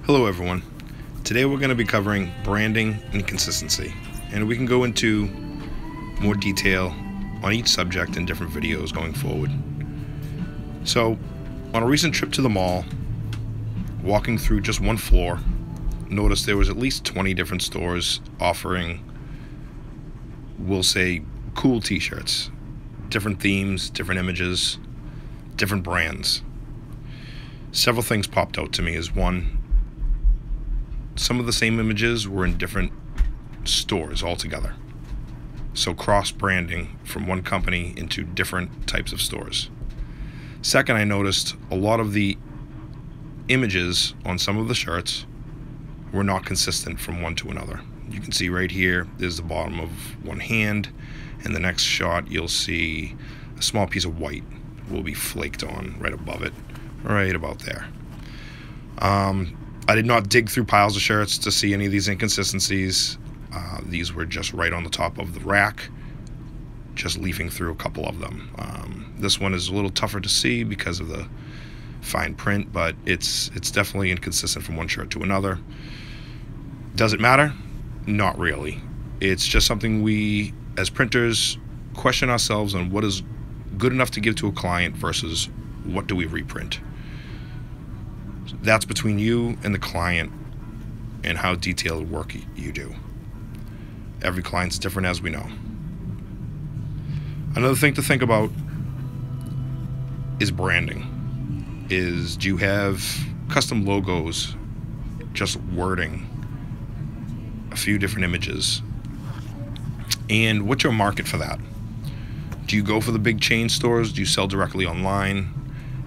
Hello everyone. Today we're going to be covering branding and consistency, and we can go into more detail on each subject in different videos going forward. So, on a recent trip to the mall, walking through just one floor, noticed there was at least 20 different stores offering, we'll say, cool t-shirts, different themes, different images, different brands. Several things popped out to me as one, some of the same images were in different stores altogether. So cross-branding from one company into different types of stores. Second, I noticed a lot of the images on some of the shirts were not consistent from one to another. You can see right here, there's the bottom of one hand, and the next shot you'll see a small piece of white will be flaked on right above it, right about there. I did not dig through piles of shirts to see any of these inconsistencies. These were just right on the top of the rack, just leafing through a couple of them. This one is a little tougher to see because of the fine print, but it's definitely inconsistent from one shirt to another. Does it matter? Not really. It's just something we, as printers, question ourselves on what is good enough to give to a client versus what do we reprint. That's between you and the client and how detailed work you do. Every client's different, as we know. Another thing to think about is branding. Do you have custom logos, just wording, a few different images? And what's your market for that? Do you go for the big chain stores? Do you sell directly online?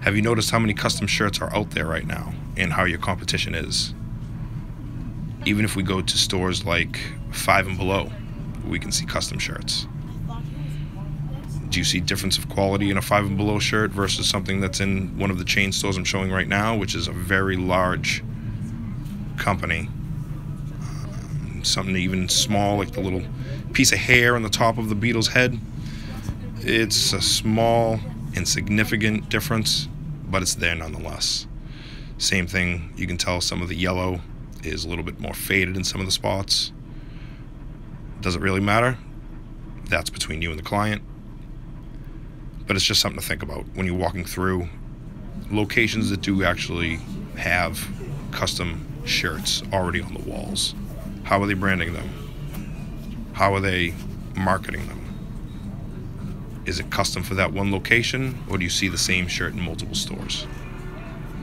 Have you noticed how many custom shirts are out there right now and how your competition is? Even if we go to stores like Five and Below, we can see custom shirts. Do you see difference of quality in a Five and Below shirt versus something that's in one of the chain stores I'm showing right now, which is a very large company? Something even small, like the little piece of hair on the top of the beetle's head. It's a small, insignificant difference, but it's there nonetheless. Same thing, you can tell some of the yellow is a little bit more faded in some of the spots. Does it really matter? That's between you and the client. But it's just something to think about when you're walking through locations that do actually have custom shirts already on the walls. How are they branding them? How are they marketing them? Is it custom for that one location, or do you see the same shirt in multiple stores?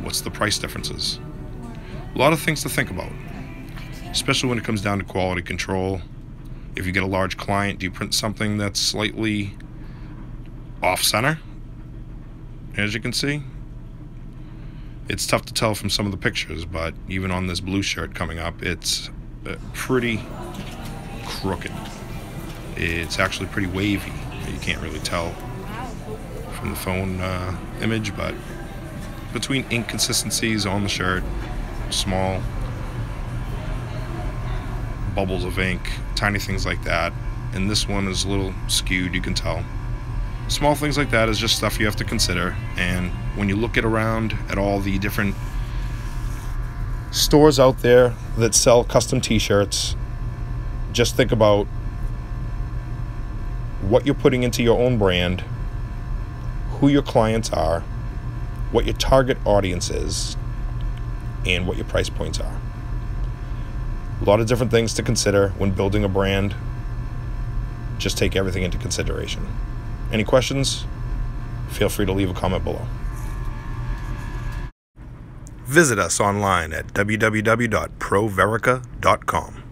What's the price differences? A lot of things to think about, especially when it comes down to quality control. If you get a large client, do you print something that's slightly off-center? As you can see, it's tough to tell from some of the pictures, but even on this blue shirt coming up, it's pretty crooked. It's actually pretty wavy. You can't really tell from the phone image, but between inconsistencies on the shirt, small bubbles of ink, tiny things like that, and this one is a little skewed, you can tell. Small things like that is just stuff you have to consider, and when you look around at all the different stores out there that sell custom t-shirts, just think about what you're putting into your own brand, who your clients are, what your target audience is, and what your price points are. A lot of different things to consider when building a brand. Just take everything into consideration. Any questions? Feel free to leave a comment below. Visit us online at www.proverica.com.